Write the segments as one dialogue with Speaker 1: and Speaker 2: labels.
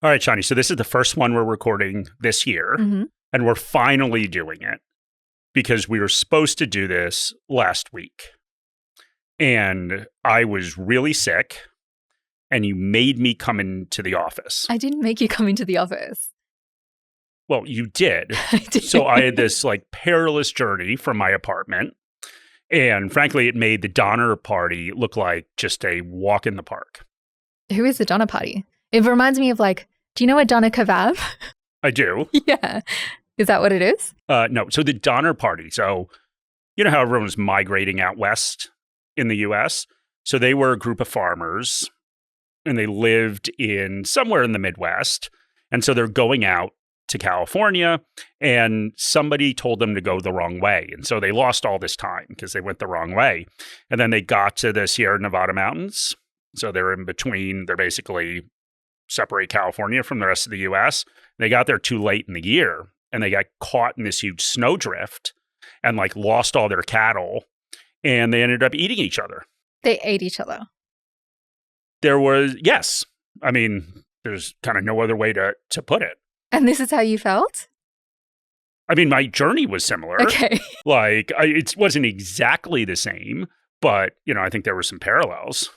Speaker 1: All right, Shani. So this is the first one we're recording this year, and we're finally doing it because we were supposed to do this last week. And I was really sick, and you made me come into the office.
Speaker 2: I didn't make you come into the office.
Speaker 1: Well, you did.
Speaker 2: I did.
Speaker 1: So I had this perilous journey from my apartment. And frankly, it made the Donner Party look like just a walk in the park.
Speaker 2: Who is the Donner Party? It reminds me of do you know a Doner kebab?
Speaker 1: I do.
Speaker 2: Yeah. Is that what it is?
Speaker 1: No. So the Donner Party. So you know how everyone's migrating out west in the U.S.? So they were a group of farmers and they lived in somewhere in the Midwest. And so they're going out to California and somebody told them to go the wrong way. And so they lost all this time because they went the wrong way. And then they got to the Sierra Nevada mountains. So they're in between. They're basically separate California from the rest of the U.S. They got there too late in the year and they got caught in this huge snowdrift and lost all their cattle and they ended up eating each other.
Speaker 2: They ate each other.
Speaker 1: There was, yes. I mean, there's kind of no other way to put it.
Speaker 2: And this is how you felt?
Speaker 1: I mean, my journey was similar.
Speaker 2: Okay.
Speaker 1: It wasn't exactly the same, but, I think there were some parallels.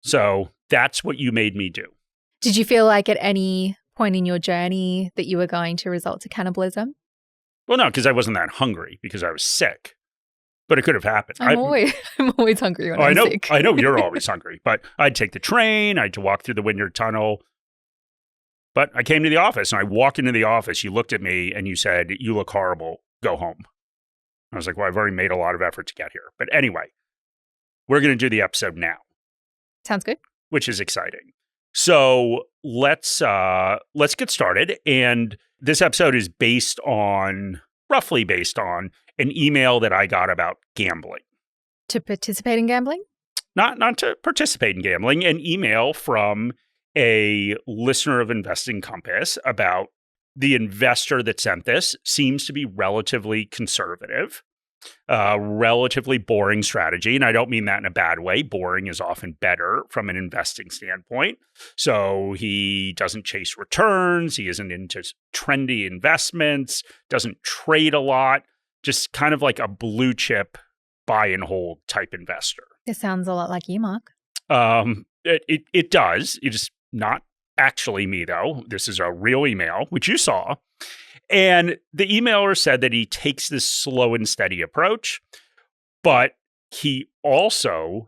Speaker 1: So that's what you made me do.
Speaker 2: Did you feel like at any point in your journey that you were going to result to cannibalism?
Speaker 1: Well, no, because I wasn't that hungry because I was sick. But it could have happened.
Speaker 2: I'm always hungry when I'm sick.
Speaker 1: I know you're always hungry, but I'd take the train. I had to walk through the Wynyard Tunnel. But I came to the office and I walked into the office. You looked at me and you said, "You look horrible. Go home." I was like, well, I've already made a lot of effort to get here. But anyway, we're going to do the episode now.
Speaker 2: Sounds good.
Speaker 1: Which is exciting. So let's get started. And this episode is roughly based on an email that I got about gambling.
Speaker 2: To participate in gambling?
Speaker 1: Not to participate in gambling. An email from a listener of Investing Compass about the investor that sent this seems to be relatively conservative, relatively boring strategy. And I don't mean that in a bad way. Boring is often better from an investing standpoint. So he doesn't chase returns. He isn't into trendy investments, doesn't trade a lot, just kind of like a blue chip buy and hold type investor.
Speaker 2: This sounds a lot like you, Mark.
Speaker 1: It does. It is not actually me, though. This is a real email, which you saw. And the emailer said that he takes this slow and steady approach, but he also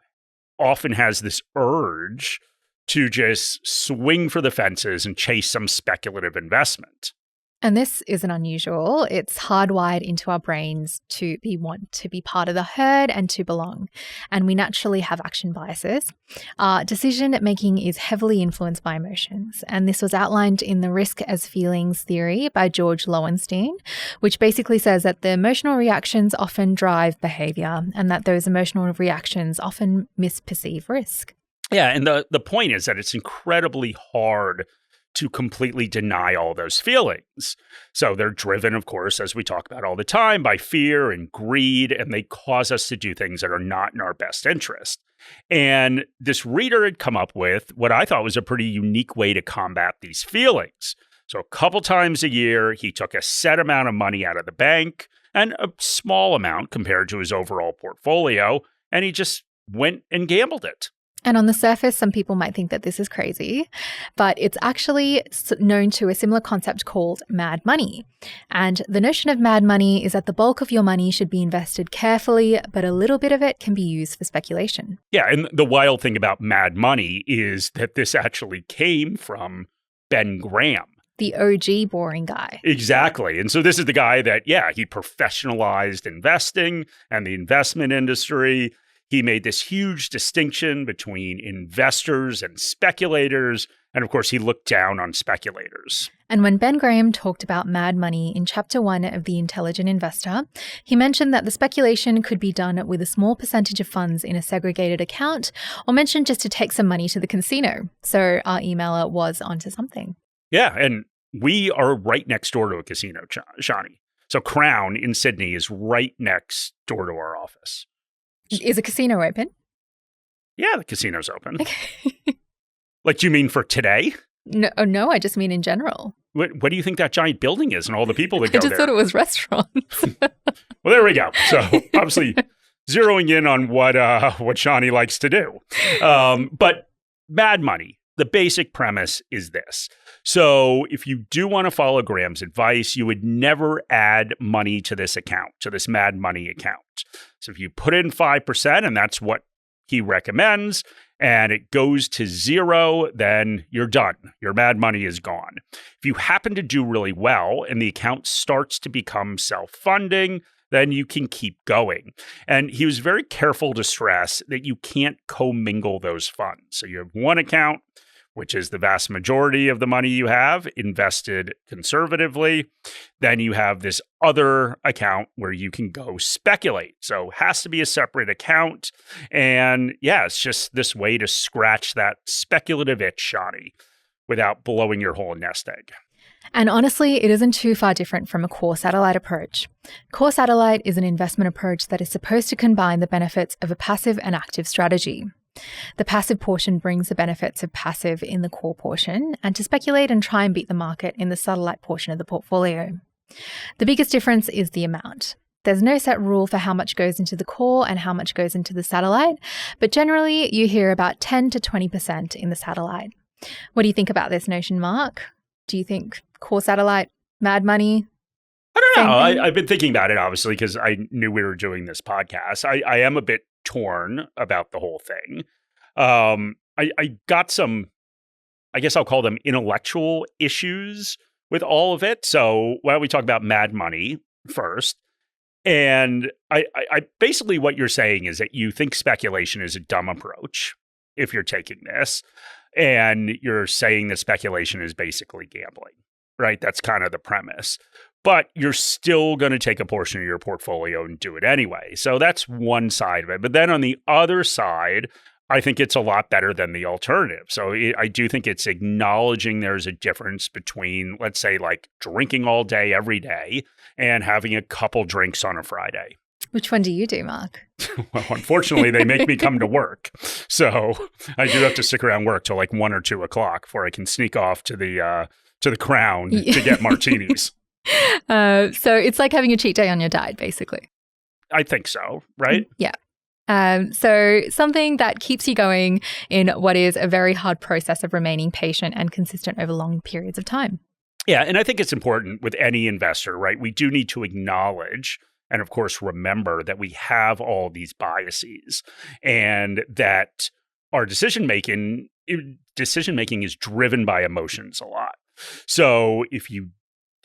Speaker 1: often has this urge to just swing for the fences and chase some speculative investment.
Speaker 2: And this isn't unusual. It's hardwired into our brains to want to be part of the herd and to belong. And we naturally have action biases. Decision making is heavily influenced by emotions. And this was outlined in the risk as feelings theory by George Lowenstein, which basically says that the emotional reactions often drive behavior and that those emotional reactions often misperceive risk.
Speaker 1: Yeah. And the point is that it's incredibly hard to completely deny all those feelings. So they're driven, of course, as we talk about all the time, by fear and greed, and they cause us to do things that are not in our best interest. And this reader had come up with what I thought was a pretty unique way to combat these feelings. So a couple times a year, he took a set amount of money out of the bank and a small amount compared to his overall portfolio, and he just went and gambled it.
Speaker 2: And on the surface, some people might think that this is crazy, but it's actually known to a similar concept called mad money. And the notion of mad money is that the bulk of your money should be invested carefully, but a little bit of it can be used for speculation.
Speaker 1: Yeah, and the wild thing about mad money is that this actually came from Ben Graham.
Speaker 2: The OG boring guy.
Speaker 1: Exactly. And so this is the guy that, he professionalized investing and the investment industry. He made this huge distinction between investors and speculators. And of course, he looked down on speculators.
Speaker 2: And when Ben Graham talked about mad money in Chapter 1 of The Intelligent Investor, he mentioned that the speculation could be done with a small percentage of funds in a segregated account, or mentioned just to take some money to the casino. So our emailer was onto something.
Speaker 1: Yeah, and we are right next door to a casino, Shani. So Crown in Sydney is right next door to our office.
Speaker 2: Is a casino open?
Speaker 1: Yeah, the casino's open.
Speaker 2: Okay.
Speaker 1: Like, you mean for today?
Speaker 2: No, I just mean in general.
Speaker 1: What do you think that giant building is and all the people that go
Speaker 2: I just
Speaker 1: there?
Speaker 2: thought it was restaurants.
Speaker 1: Well, there we go. So obviously zeroing in on what Shani likes to do. But Mad Money, the basic premise is this. So if you do want to follow Graham's advice, you would never add money to this account, to this Mad Money account. So if you put in 5%, and that's what he recommends, and it goes to zero, then you're done. Your Mad Money is gone. If you happen to do really well and the account starts to become self-funding, then you can keep going. And he was very careful to stress that you can't commingle those funds. So you have one account, which is the vast majority of the money you have invested conservatively. Then you have this other account where you can go speculate. So it has to be a separate account. And yeah, it's just this way to scratch that speculative itch, Shani, without blowing your whole nest egg.
Speaker 2: And honestly, it isn't too far different from a core satellite approach. Core satellite is an investment approach that is supposed to combine the benefits of a passive and active strategy. The passive portion brings the benefits of passive in the core portion, and to speculate and try and beat the market in the satellite portion of the portfolio. The biggest difference is the amount. There's no set rule for how much goes into the core and how much goes into the satellite, but generally you hear about 10 to 20% in the satellite. What do you think about this notion, Mark? Do you think core satellite, Mad Money?
Speaker 1: I don't know. I've been thinking about it, obviously, because I knew we were doing this podcast. I am a bit torn about the whole thing. I got some, I guess I'll call them intellectual issues with all of it. So why don't we talk about Mad Money first? And I basically what you're saying is that you think speculation is a dumb approach if you're taking this. And you're saying that speculation is basically gambling, right? That's kind of the premise. But you're still going to take a portion of your portfolio and do it anyway. So that's one side of it. But then on the other side, I think it's a lot better than the alternative. So I do think it's acknowledging there's a difference between, let's say, like drinking all day, every day, and having a couple drinks on a Friday.
Speaker 2: Which one do you do, Mark?
Speaker 1: Well, unfortunately, they make me come to work. So I do have to stick around work till like 1 or 2 o'clock before I can sneak off to the Crown to get martinis.
Speaker 2: So it's like having a cheat day on your diet, basically.
Speaker 1: I think so, right?
Speaker 2: Yeah. So something that keeps you going in what is a very hard process of remaining patient and consistent over long periods of time.
Speaker 1: Yeah, and I think it's important with any investor, right? We do need to acknowledge and, of course, remember that we have all these biases and that our decision-making is driven by emotions a lot. So if you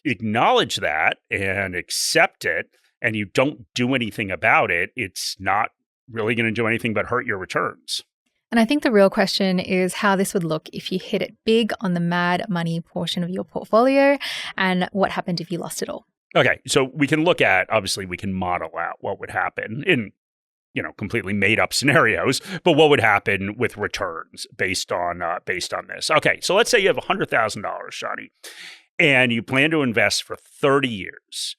Speaker 1: acknowledge that and accept it and you don't do anything about it, it's not really going to do anything but hurt your returns.
Speaker 2: And I think the real question is how this would look if you hit it big on the Mad Money portion of your portfolio and what happened if you lost it all.
Speaker 1: Okay, so we can look at, obviously we can model out what would happen in, completely made up scenarios, but what would happen with returns based on this. Okay, so let's say you have $100,000, Shani, and you plan to invest for 30 years.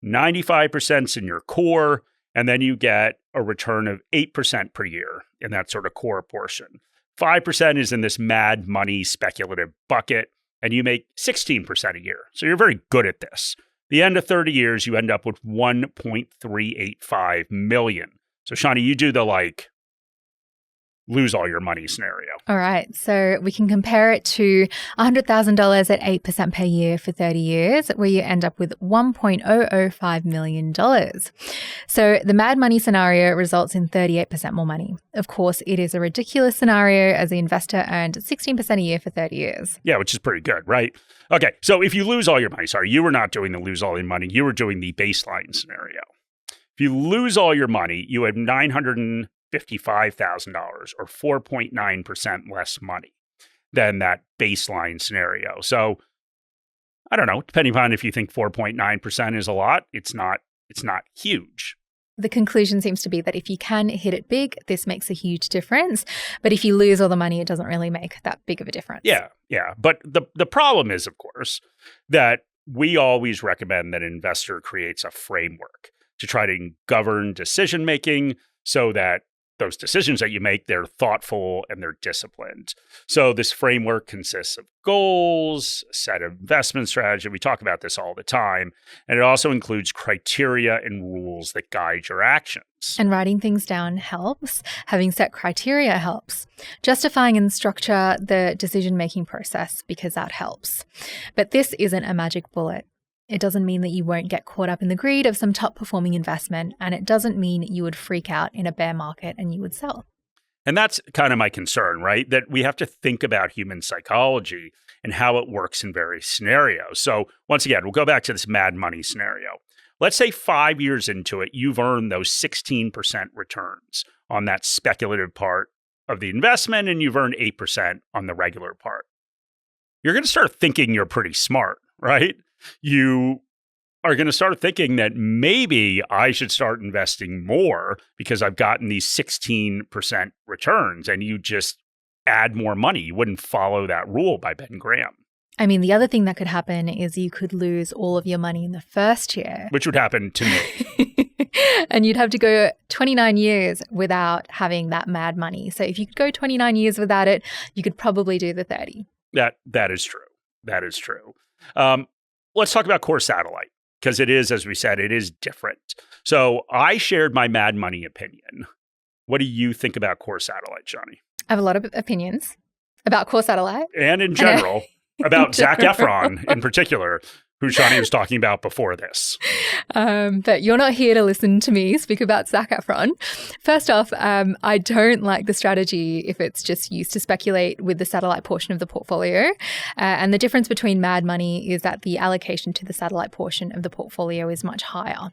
Speaker 1: 95% is in your core, and then you get a return of 8% per year in that sort of core portion. 5% is in this Mad Money speculative bucket, and you make 16% a year. So you're very good at this. The end of 30 years, you end up with $1.385 million. So Shani, you do the lose all your money scenario.
Speaker 2: All right. So we can compare it to $100,000 at 8% per year for 30 years, where you end up with $1.005 million. So the Mad Money scenario results in 38% more money. Of course, it is a ridiculous scenario as the investor earned 16% a year for 30 years.
Speaker 1: Yeah, which is pretty good, right? Okay. So if you lose all your money, you were not doing the lose all your money. You were doing the baseline scenario. If you lose all your money, you have $955,000 or 4.9% less money than that baseline scenario. So I don't know, depending upon if you think 4.9% is a lot, it's not huge.
Speaker 2: The conclusion seems to be that if you can hit it big, this makes a huge difference. But if you lose all the money, it doesn't really make that big of a difference.
Speaker 1: Yeah. But the problem is, of course, that we always recommend that an investor creates a framework to try to govern decision-making so that those decisions that you make, they're thoughtful and they're disciplined. So this framework consists of goals, a set of investment strategy. We talk about this all the time. And it also includes criteria and rules that guide your actions.
Speaker 2: And writing things down helps. Having set criteria helps. Justifying and structure the decision-making process because that helps. But this isn't a magic bullet. It doesn't mean that you won't get caught up in the greed of some top-performing investment, and it doesn't mean you would freak out in a bear market and you would sell.
Speaker 1: And that's kind of my concern, right? That we have to think about human psychology and how it works in various scenarios. So once again, we'll go back to this mad money scenario. Let's say 5 years into it, you've earned those 16% returns on that speculative part of the investment, and you've earned 8% on the regular part. You're going to start thinking you're pretty smart, right? You are going to start thinking that maybe I should start investing more because I've gotten these 16% returns, and you just add more money. You wouldn't follow that rule by Ben Graham.
Speaker 2: I mean, the other thing that could happen is you could lose all of your money in the first year.
Speaker 1: Which would happen to me.
Speaker 2: And you'd have to go 29 years without having that mad money. So if you could go 29 years without it, you could probably do the 30.
Speaker 1: That is true. That is true. Let's talk about Core Satellite, because it is, as we said, it is different. So I shared my mad money opinion. What do you think about Core Satellite, Shani?
Speaker 2: I have a lot of opinions about Core Satellite.
Speaker 1: And in general, about Zac Efron in particular, who Shani was talking about before this.
Speaker 2: But you're not here to listen to me speak about Zac Efron. First off, I don't like the strategy if it's just used to speculate with the satellite portion of the portfolio. And the difference between mad money is that the allocation to the satellite portion of the portfolio is much higher.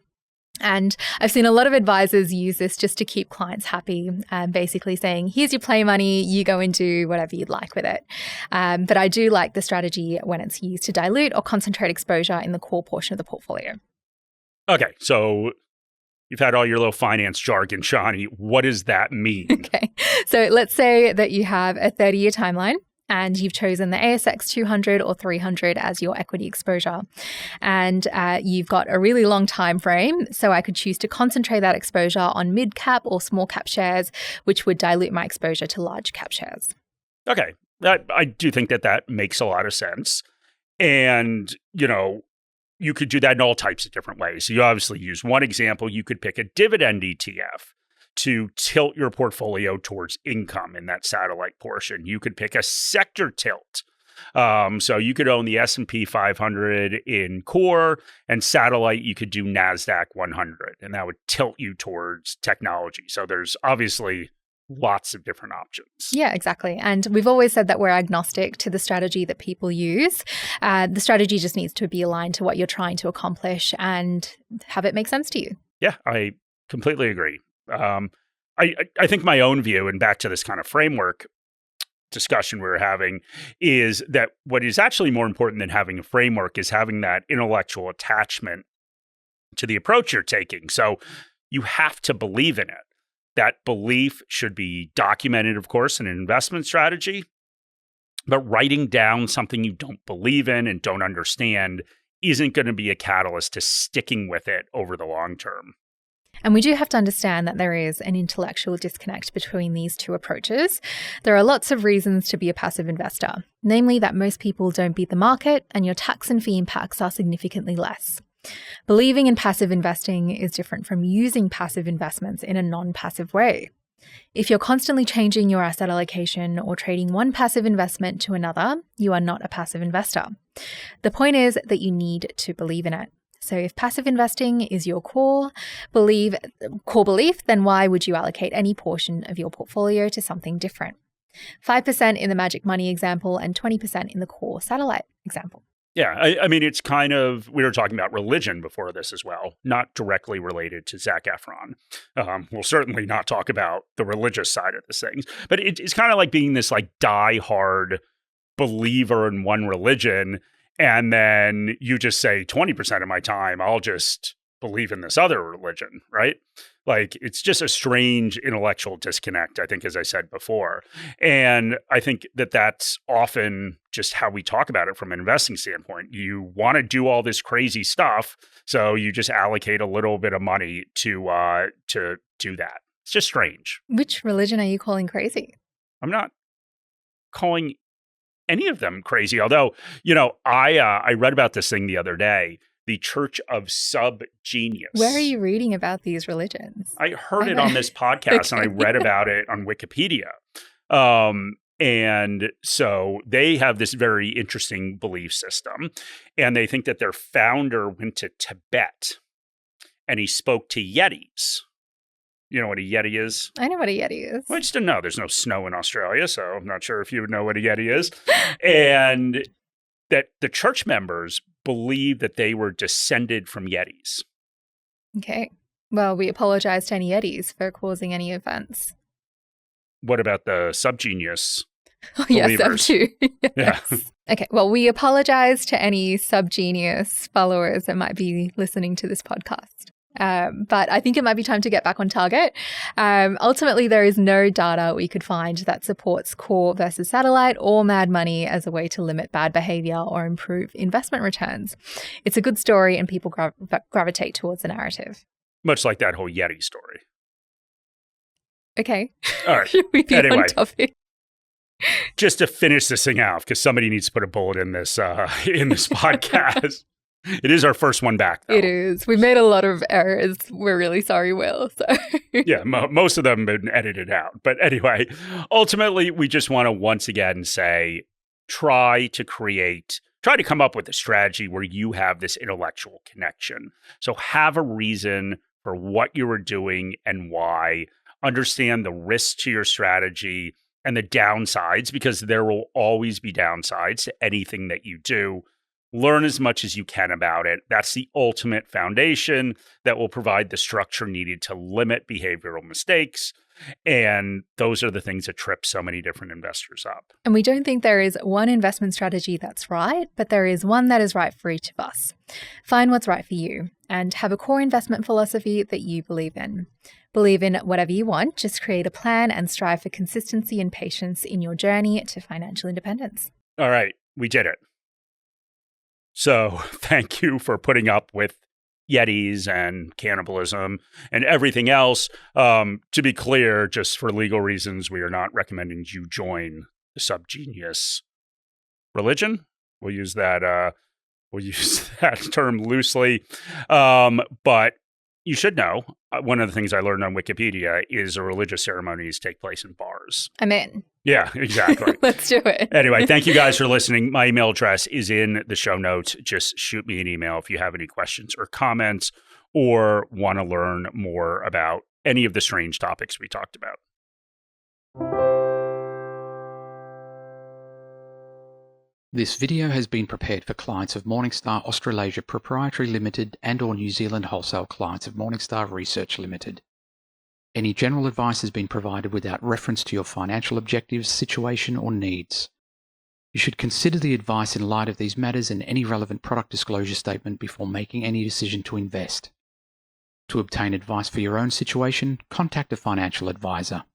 Speaker 2: And I've seen a lot of advisors use this just to keep clients happy, basically saying, here's your play money, you go and do whatever you'd like with it. But I do like the strategy when it's used to dilute or concentrate exposure in the core portion of the portfolio.
Speaker 1: Okay, so you've had all your little finance jargon, Shani. What does that mean?
Speaker 2: Okay, so let's say that you have a 30-year timeline, and you've chosen the ASX 200 or 300 as your equity exposure. And you've got a really long time frame, so I could choose to concentrate that exposure on mid-cap or small-cap shares, which would dilute my exposure to large-cap shares.
Speaker 1: Okay, I do think that makes a lot of sense. And, you could do that in all types of different ways. So you obviously use one example. You could pick a dividend ETF to tilt your portfolio towards income in that satellite portion. You could pick a sector tilt. So you could own the S&P 500 in core, and satellite, you could do NASDAQ 100, and that would tilt you towards technology. So there's obviously lots of different options.
Speaker 2: Yeah, exactly. And we've always said that we're agnostic to the strategy that people use. The strategy just needs to be aligned to what you're trying to accomplish and have it make sense to you.
Speaker 1: Yeah, I completely agree. I think my own view, and back to this kind of framework discussion we were having, is that what is actually more important than having a framework is having that intellectual attachment to the approach you're taking. So you have to believe in it. That belief should be documented, of course, in an investment strategy. But writing down something you don't believe in and don't understand isn't going to be a catalyst to sticking with it over the long term.
Speaker 2: And we do have to understand that there is an intellectual disconnect between these two approaches. There are lots of reasons to be a passive investor, namely that most people don't beat the market and your tax and fee impacts are significantly less. Believing in passive investing is different from using passive investments in a non-passive way. If you're constantly changing your asset allocation or trading one passive investment to another, you are not a passive investor. The point is that you need to believe in it. So if passive investing is your core belief, then why would you allocate any portion of your portfolio to something different? 5% in the magic money example and 20% in the core satellite example.
Speaker 1: Yeah, I mean, it's kind of, we were talking about religion before this as well, not directly related to Zac Efron. We'll certainly not talk about the religious side of this thing, but it's kind of like being this like die-hard believer in one religion, and then you just say 20% of my time, I'll just believe in this other religion, right? Like, it's just a strange intellectual disconnect, I think, as I said before. And I think that that's often just how we talk about it from an investing standpoint. You want to do all this crazy stuff, so you just allocate a little bit of money to do that. It's just strange.
Speaker 2: Which religion are you calling crazy?
Speaker 1: I'm not calling any of them crazy. Although, I read about this thing the other day, the Church of Subgenius.
Speaker 2: Where are you reading about these religions?
Speaker 1: I heard it on this podcast and I read about it on Wikipedia. And so they have this very interesting belief system, and they think that their founder went to Tibet and he spoke to Yetis. You know what a Yeti is?
Speaker 2: I know what a Yeti is.
Speaker 1: Well, I just didn't know. There's no snow in Australia, so I'm not sure if you would know what a Yeti is. And that the church members believe that they were descended from Yetis.
Speaker 2: Okay. Well, we apologize to any Yetis for causing any offense.
Speaker 1: What about the subgenius
Speaker 2: Yes, them
Speaker 1: believers?
Speaker 2: too. Yes.
Speaker 1: Yeah.
Speaker 2: Okay. Well, we apologize to any subgenius followers that might be listening to this podcast. But I think it might be time to get back on target. Ultimately, there is no data we could find that supports core versus satellite or mad money as a way to limit bad behavior or improve investment returns. It's a good story and people gravitate towards the narrative.
Speaker 1: Much like that whole Yeti story.
Speaker 2: Okay.
Speaker 1: All right.
Speaker 2: Should we be
Speaker 1: Anyway.
Speaker 2: on topic?
Speaker 1: Just to finish this thing out, because somebody needs to put a bullet in this podcast. It is our first one back, though.
Speaker 2: It is. We made a lot of errors. We're really sorry, Will. So.
Speaker 1: Yeah, most of them have been edited out. But anyway, ultimately, we just want to once again say, try to come up with a strategy where you have this intellectual connection. So have a reason for what you are doing and why. Understand the risks to your strategy and the downsides, because there will always be downsides to anything that you do. Learn as much as you can about it. That's the ultimate foundation that will provide the structure needed to limit behavioral mistakes. And those are the things that trip so many different investors up.
Speaker 2: And we don't think there is one investment strategy that's right, but there is one that is right for each of us. Find what's right for you and have a core investment philosophy that you believe in. Believe in whatever you want, just create a plan and strive for consistency and patience in your journey to financial independence.
Speaker 1: All right, we did it. So thank you for putting up with Yetis and cannibalism and everything else. To be clear, just for legal reasons, we are not recommending you join the subgenius religion. We'll use that term loosely. But you should know, one of the things I learned on Wikipedia is religious ceremonies take place in bars.
Speaker 2: I'm in.
Speaker 1: Yeah, exactly.
Speaker 2: Let's do it.
Speaker 1: Anyway, thank you guys for listening. My email address is in the show notes. Just shoot me an email if you have any questions or comments or want to learn more about any of the strange topics we talked about.
Speaker 3: This video has been prepared for clients of Morningstar Australasia Pty Ltd and or New Zealand wholesale clients of Morningstar Research Ltd. Any general advice has been provided without reference to your financial objectives, situation or needs. You should consider the advice in light of these matters and any relevant product disclosure statement before making any decision to invest. To obtain advice for your own situation, contact a financial advisor.